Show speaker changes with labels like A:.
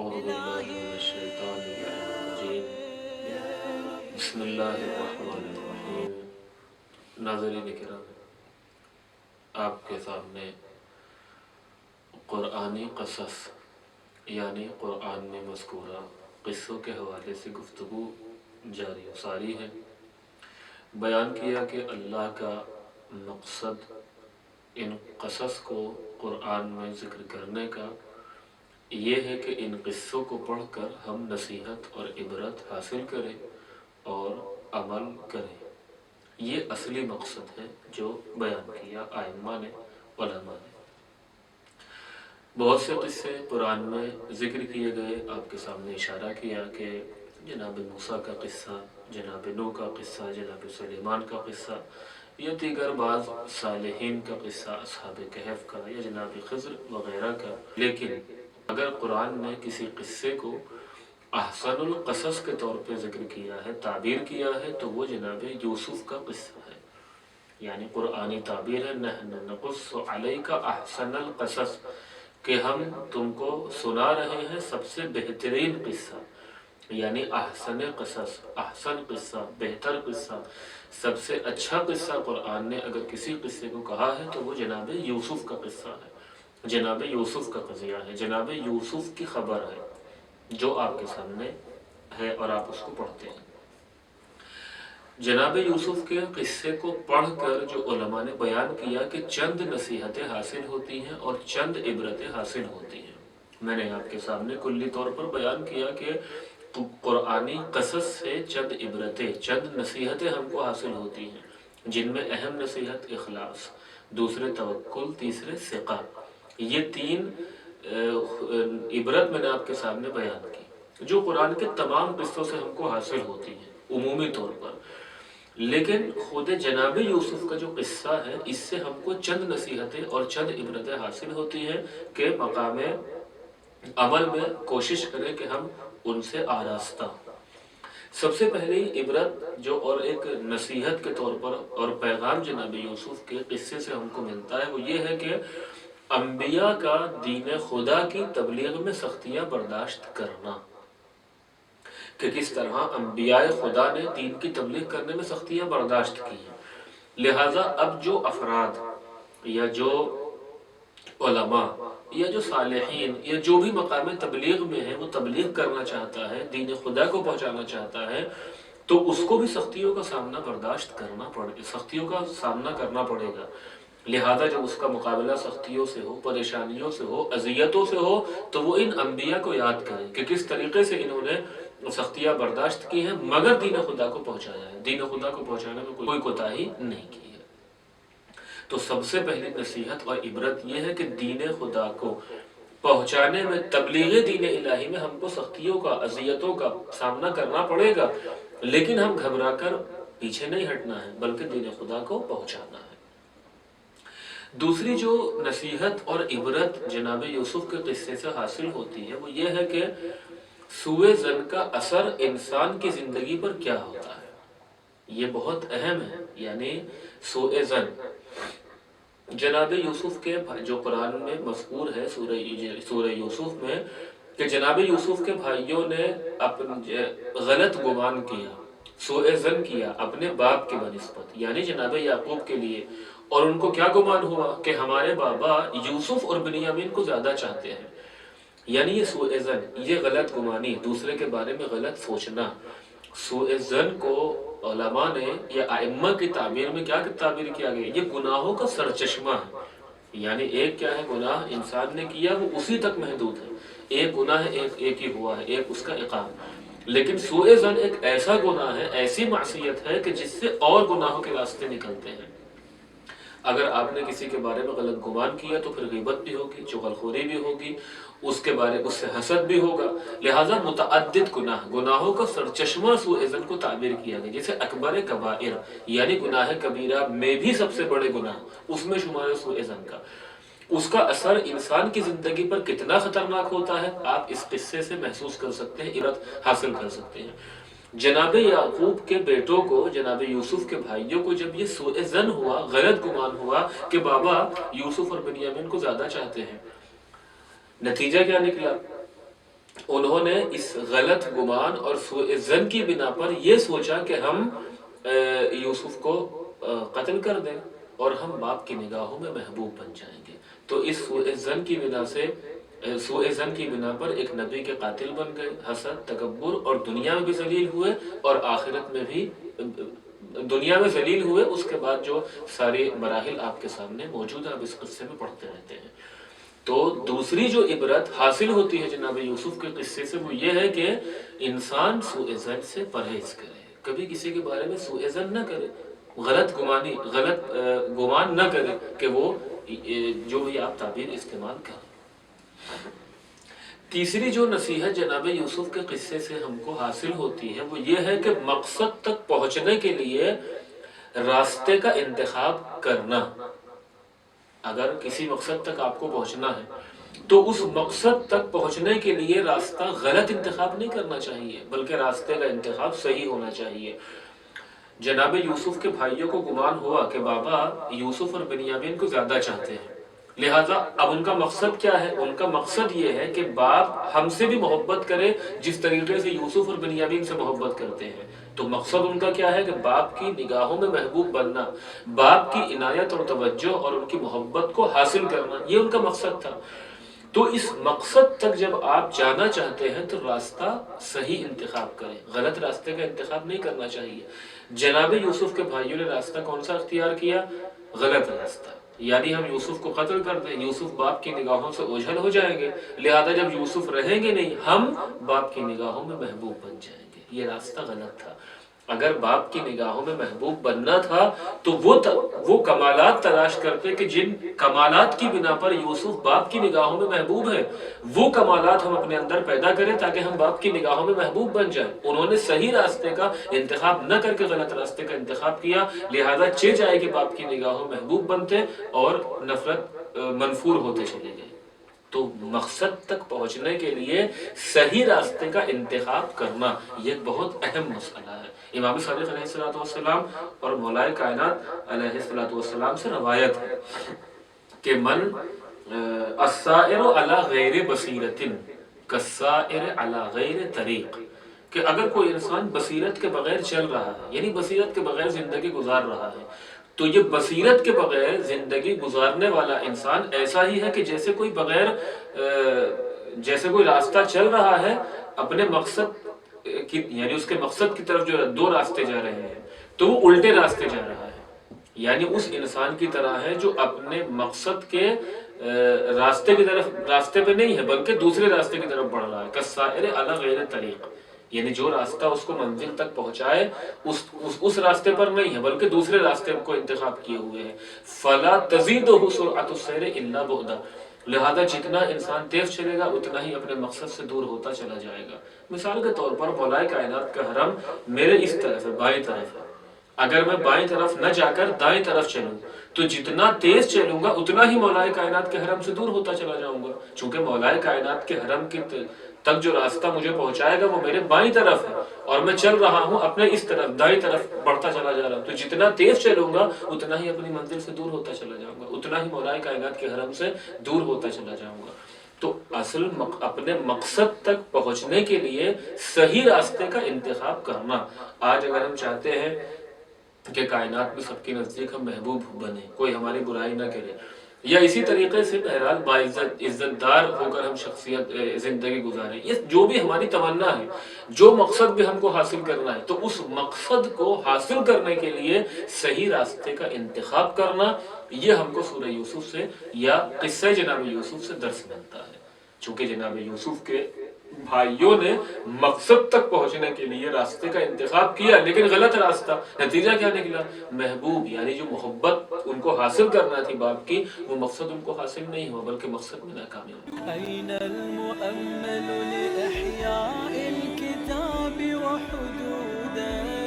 A: أعوذ بالله من الشيطان الرجيم بسم اللہ الرحمن الرحیم۔ ناظرین کرام، آپ کے سامنے قرآنی قصص یعنی قرآن میں مذکورہ قصوں کے حوالے سے گفتگو جاری و ساری ہے۔ بیان کیا کہ اللہ کا مقصد ان قصص کو قرآن میں ذکر کرنے کا یہ ہے کہ ان قصوں کو پڑھ کر ہم نصیحت اور عبرت حاصل کریں اور عمل کریں۔ یہ اصلی مقصد ہے جو بیان کیا ائمہ نے، علماء نے۔ بہت سے قصے قرآن میں ذکر کیے گئے، آپ کے سامنے اشارہ کیا کہ جناب موسیٰ کا قصہ، جناب نوح کا قصہ، جناب سلیمان کا قصہ، یا دیگر بعض صالحین کا قصہ، اصحاب کہف کا، یا جناب خضر وغیرہ کا۔ لیکن اگر قرآن نے کسی قصے کو احسن القصص کے طور پہ ذکر کیا ہے، تعبیر کیا ہے، تو وہ جناب یوسف کا قصہ ہے۔ یعنی قرآنی تعبیر ہے نحن نقص علیک احسن القصص، کہ ہم تم کو سنا رہے ہیں سب سے بہترین قصہ، یعنی احسن قصص، احسن قصہ، بہتر قصہ، سب سے اچھا قصہ قرآن نے اگر کسی قصے کو کہا ہے تو وہ جناب یوسف کا قصہ ہے، جناب یوسف کا قضیہ ہے، جناب یوسف کی خبر ہے جو آپ کے سامنے ہے اور آپ اس کو پڑھتے ہیں۔ جناب یوسف کے قصے کو پڑھ کر جو علماء نے بیان کیا کہ چند نصیحتیں حاصل ہوتی ہیں اور چند عبرتیں حاصل ہوتی ہیں۔ میں نے آپ کے سامنے کلی طور پر بیان کیا کہ قرآنی قصص سے چند عبرتیں، چند نصیحتیں ہم کو حاصل ہوتی ہیں، جن میں اہم نصیحت اخلاص، دوسرے توکل، تیسرے ثقہ۔ یہ تین عبرت میں نے آپ کے سامنے بیان کی جو قرآن کے تمام قصوں سے ہم کو حاصل ہوتی ہیں عمومی طور پر۔ لیکن خود جناب یوسف کا جو قصہ ہے، اس سے ہم کو چند نصیحتیں اور چند عبرتیں حاصل ہوتی ہیں کہ مقام عمل میں کوشش کریں کہ ہم ان سے آراستہ ہوں۔ سب سے پہلی عبرت جو اور ایک نصیحت کے طور پر اور پیغام جناب یوسف کے قصے سے ہم کو ملتا ہے، وہ یہ ہے کہ انبیاء کا دین خدا کی تبلیغ میں سختیاں برداشت کرنا، کہ کس طرح انبیاء خدا نے دین کی تبلیغ کرنے میں سختیاں برداشت کی ہیں۔ لہٰذا اب جو افراد یا جو علماء یا جو صالحین یا جو بھی مقام تبلیغ میں ہے، وہ تبلیغ کرنا چاہتا ہے، دین خدا کو پہنچانا چاہتا ہے، تو اس کو بھی سختیوں کا سامنا برداشت کرنا پڑے گا، سختیوں کا سامنا کرنا پڑے گا۔ لہذا جب اس کا مقابلہ سختیوں سے ہو، پریشانیوں سے ہو، اذیتوں سے ہو، تو وہ ان انبیاء کو یاد کریں کہ کس طریقے سے انہوں نے سختیاں برداشت کی ہیں مگر دین خدا کو پہنچایا ہے، دین خدا کو پہنچانے میں کوئی کوتاہی نہیں کی ہے۔ تو سب سے پہلی نصیحت اور عبرت یہ ہے کہ دین خدا کو پہنچانے میں، تبلیغ دین الہی میں ہم کو سختیوں کا، اذیتوں کا سامنا کرنا پڑے گا، لیکن ہم گھبرا کر پیچھے نہیں ہٹنا ہے بلکہ دین خدا کو پہنچانا ہے۔ دوسری جو نصیحت اور عبرت جناب یوسف کے قصے سے حاصل ہوتی ہے، وہ یہ ہے کہ سوء ظن کا اثر انسان کی زندگی پر کیا ہوتا ہے۔ یہ بہت اہم ہے، یعنی سوء ظن جناب یوسف کے جو قرآن میں مذکور ہے سورہ یوسف میں، کہ جناب یوسف کے بھائیوں نے غلط گمان کیا، سوء ظن کیا اپنے باپ کے بنسبت، یعنی جناب یعقوب کے لیے، اور ان کو کیا گمان ہوا کہ ہمارے بابا یوسف اور بنیامین کو زیادہ چاہتے ہیں۔ یعنی یہ سوء ظن، یہ غلط گمانی، دوسرے کے بارے میں غلط سوچنا، سوء ظن کو علماء نے یا ائمہ کی تعبیر میں کیا تعبیر کیا گیا، یہ گناہوں کا سرچشمہ ہے۔ یعنی ایک کیا ہے گناہ انسان نے کیا، وہ اسی تک محدود ہے، ایک گناہ ہے، ایک ہی ہوا ہے، ایک اس کا عقاب۔ لیکن سوء ظن ایک ایسا گناہ ہے، ایسی معصیت ہے کہ جس سے اور گناہوں کے راستے نکلتے ہیں۔ اگر آپ نے کسی کے بارے میں غلط گمان کیا تو پھر غیبت بھی ہوگی، چغلخوری بھی ہوگی، اس سے حسد بھی ہوگا۔ لہٰذا متعدد گناہوں کا سرچشمہ سوء ظن کو تعبیر کیا گیا، جیسے اکبر کبائر یعنی گناہ کبیرہ میں بھی سب سے بڑے گناہ، اس میں شمار ہے سوء ظن کا۔ اس کا اثر انسان کی زندگی پر کتنا خطرناک ہوتا ہے، آپ اس قصے سے محسوس کر سکتے ہیں، عبرت حاصل کر سکتے ہیں۔ جناب یعقوب کے بیٹوں کو، جناب یوسف کے بھائیوں کو جب یہ سوء ظن ہوا، غلط گمان ہوا کہ بابا یوسف اور بنیامین کو زیادہ چاہتے ہیں، نتیجہ کیا نکلا؟ انہوں نے اس غلط گمان اور سوء ظن کی بنا پر یہ سوچا کہ ہم یوسف کو قتل کر دیں اور ہم باپ کی نگاہوں میں محبوب بن جائیں گے. تو اس سوء ظن کی بنا سے سوء ظن کی بنا پر ایک نبی کے قاتل بن گئے. حسد، تکبر، اور دنیا میں بھی ذلیل ہوئے اور آخرت میں بھی. دنیا میں ذلیل ہوئے، اس کے بعد جو سارے مراحل آپ کے سامنے موجود ہیں، اب اس قصے میں پڑھتے رہتے ہیں. تو دوسری جو عبرت حاصل ہوتی ہے جناب یوسف کے قصے سے وہ یہ ہے کہ انسان سوء ظن سے پرہیز کرے، کبھی کسی کے بارے میں سوء ظن نہ کرے، غلط گمان نہ کرے کہ وہ جو بھی آپ تعبیر استعمال کریں. تیسری جو نصیحت جناب یوسف کے قصے سے ہم کو حاصل ہوتی ہے وہ یہ ہے کہ مقصد تک پہنچنے کے لیے راستے کا انتخاب کرنا. اگر کسی مقصد تک آپ کو پہنچنا ہے تو اس مقصد تک پہنچنے کے لیے راستہ غلط انتخاب نہیں کرنا چاہیے، بلکہ راستے کا انتخاب صحیح ہونا چاہیے. جناب یوسف کے بھائیوں کو گمان ہوا کہ بابا یوسف اور بنیامین کو زیادہ چاہتے ہیں، لہٰذا اب ان کا مقصد کیا ہے؟ ان کا مقصد یہ ہے کہ باپ ہم سے بھی محبت کرے جس طریقے سے یوسف اور بنیامین سے محبت کرتے ہیں. تو مقصد ان کا کیا ہے کہ باپ کی نگاہوں میں محبوب بننا، باپ کی عنایت اور توجہ اور ان کی محبت کو حاصل کرنا، یہ ان کا مقصد تھا. تو اس مقصد تک جب آپ جانا چاہتے ہیں تو راستہ صحیح انتخاب کریں، غلط راستے کا انتخاب نہیں کرنا چاہیے. جناب یوسف کے بھائیوں نے راستہ کون سا اختیار کیا؟ غلط راستہ. یعنی ہم یوسف کو قتل کر دیں، یوسف باپ کی نگاہوں سے اوجھل ہو جائیں گے، لہذا جب یوسف رہیں گے نہیں ہم باپ کی نگاہوں میں محبوب بن جائیں گے. یہ راستہ غلط تھا. اگر باپ کی نگاہوں میں محبوب بننا تھا تو وہ کمالات تلاش کرتے کہ جن کمالات کی بنا پر یوسف باپ کی نگاہوں میں محبوب ہے، وہ کمالات ہم اپنے اندر پیدا کریں تاکہ ہم باپ کی نگاہوں میں محبوب بن جائیں. انہوں نے صحیح راستے کا انتخاب نہ کر کے غلط راستے کا انتخاب کیا، لہذا جائے کہ باپ کی نگاہوں میں محبوب بنتے اور نفرت منفور ہوتے چلے گئے. تو مقصد تک پہنچنے کے لیے صحیح راستے کا انتخاب کرنا یہ ایک بہت اہم مسئلہ ہے. امام صادق علیہ السلام اور مولائے کائنات علیہ السلام سے روایت ہے کہ من السائر علی غیر بصیرت کالسائر علی غیر طریق، کہ اگر کوئی انسان بصیرت کے بغیر چل رہا ہے، یعنی بصیرت کے بغیر زندگی گزار رہا ہے، تو یہ بصیرت کے بغیر زندگی گزارنے والا انسان ایسا ہی ہے کہ جیسے کوئی راستہ چل رہا ہے اپنے مقصد یعنی اس کے مقصد کی طرف جو دو راستے جا رہے ہیں تو وہ الٹے راستے جا رہا ہے. یعنی اس انسان کی طرح ہے جو اپنے مقصد کے راستے پہ نہیں ہے بلکہ دوسرے راستے کی طرف بڑھ رہا ہے. کالسائر علی غیر طریق، یعنی جو راستہ اس کو منزل تک پہنچائے اس راستے پر نہیں ہے بلکہ دوسرے راستے کو انتخاب کیے ہوئے ہیں. فلا تزیدہ سرعۃ السیر الا بعدا، لہذا جتنا انسان تیز چلے گا اتنا ہی اپنے مقصد سے دور ہوتا چلا جائے گا. مثال کے طور پر مولائے کائنات کا حرم میرے اس طرف ہے، بائیں طرف ہے. اگر میں بائیں طرف نہ جا کر دائیں طرف چلوں تو جتنا تیز چلوں گا اتنا ہی مولائے کائنات کے حرم سے دور ہوتا چلا جاؤں گا. چونکہ مولائے کائنات کے حرم تک جو راستہ مجھے پہنچائے گا وہ میرے بائیں طرف ہے اور میں چل رہا ہوں اپنے اس طرف دائیں طرف بڑھتا چلا جا رہا ہوں. تو جتنا تیز چلوں گا اتنا ہی اپنی منزل سے دور ہوتا چلا جاؤں گا، اتنا ہی مولائے کائنات کے حرم سے دور ہوتا چلا جاؤں گا. تو اصل اپنے مقصد تک پہنچنے کے لیے صحیح راستے کا انتخاب کرنا. آج اگر ہم چاہتے ہیں کہ کائنات میں سب کے نزدیک ہم محبوب بنے، کوئی ہماری برائی نہ کرے، یا اسی طریقے سے بہرحال باعزت عزت دار ہو کر ہم زندگی گزاریں، یہ جو بھی ہماری تمنا ہے، جو مقصد بھی ہم کو حاصل کرنا ہے، تو اس مقصد کو حاصل کرنے کے لیے صحیح راستے کا انتخاب کرنا، یہ ہم کو سورہ یوسف سے یا قصہ جناب یوسف سے درس ملتا ہے. چونکہ جناب یوسف کے بھائیوں نے مقصد تک پہنچنے کے لیے راستے کا انتخاب کیا لیکن غلط راستہ. نتیجہ کیا نکلا؟ محبوب یعنی جو محبت ان کو حاصل کرنا تھی باپ کی، وہ مقصد ان کو حاصل نہیں ہوا بلکہ مقصد میں ناکامی ہوئی.
B: أين المؤمل لإحياء الكتاب وحدوده